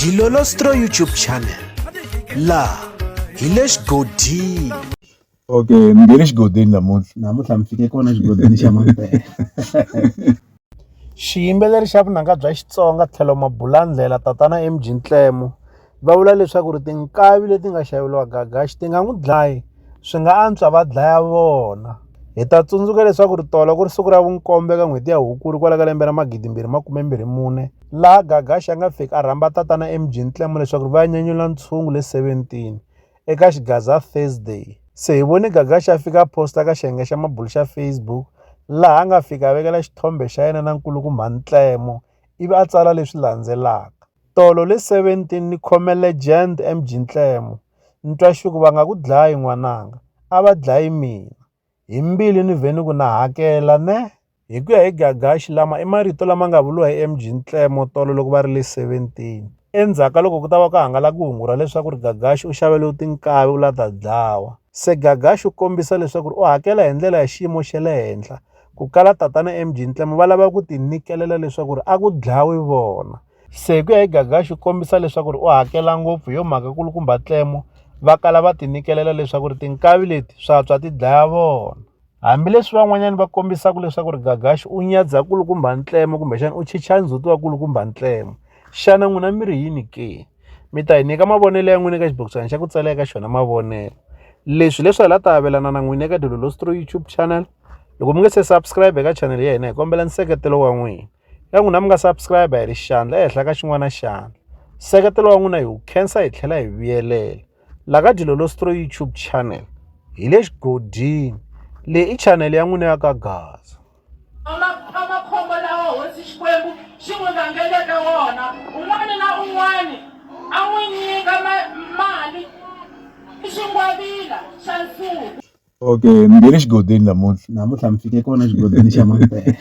Dilolostro YouTube channel. La hilesh godi. Okay, ngene xigodini namuntlha mi fike kona xigodini xa mampela. Xiyimbeleri xa vunanga bya Xitsonga tlhelo mabulandlela tatana NTLEMO va vula leswaku ri tinkavi leti nga xaveriwa Gagash ti nga n'wi dlayi, swi nga antswa va dlaya vona. Hi ta tsundzuka leswaku ri tolo ku ri siku ra vunkombe ka n'hweti ya Hukuri kwala ka lembe ra 2024 laha Gagash a nga fika a rhamba tatana NTLEMO leswaku ri va ya nyanyula ntshungu le 17 eka xigaza Thursday. Se hi vone Gagash a fika a posta ka xiyenge xa mabulu xa Facebook laha a nga fika a vekela xithombe xa yena na nkulukumba NTLEMO ivi a tsala leswi landzelaka. Tolo le 17 ni khome legend NTLEMO, ntwaxuku va nga ku dlayi n'wananga, a va dlayi mina. Hi mbili ni vheni ku na hakela ne. Hi ku ya hi Gagash lama i marito lama nga vuliwa hi NTLEMO tolo loko va ri le 17. Endzhaku ka loko ku ta va ku hangalaka hungu ra leswaku ri Gagash u xavele tinkavi u la ta dlawa. Se Gagash u kombisa leswaku u hakela hi ndlela ya xiyimo xa le henhla ku kala tatana NTLEMO va lava ku ti nyikelela leswaku a ku dlawi vona. Se ku ya hi Gagash u kombisa leswaku u hakela ngopfu hi yo mhaka kulukumba NTLEMO va kala va ti nyikelela leswaku tinkavi leti swatswa ti dlaya vona. Hambileswi van'wanyana va kombisaka leswaku Gagash u nyadza kulukumba NTLEMO kumbexana u chicha ndzhuti wa kulukumba NTLEMO, xana n'wina mi ri yini ke? Mi ta hi nyika mavonelo ya n'wina eka xibokisana xa ku tsala eka xona mavonelo. Leswi hi la ta avelana na n'wina eka Dilolostro YouTube channel. Loko mi nga se subscribe eka channel ya hina hi kombela nseketelo wa n'wina. Ya n'wina mi nga subscribe hi ri xandla ehenhla ka xin'wana na xandla. Nseketelo wa n'wina hi wu khensa hi tlhela hi vuyelela. La ka Dilolostro YouTube channel hi le xigodini. Leyi i channel ya n'wina ya Gagash. Amakhombo lawa hosi Xikwembu xi n'wi vangeleke wona, un'wana na un'wana a n'wi nyika mali i xingwavila xa nsuku. Okay, ngene xigodini namuntlha mi fike kona xigodini xa mampela.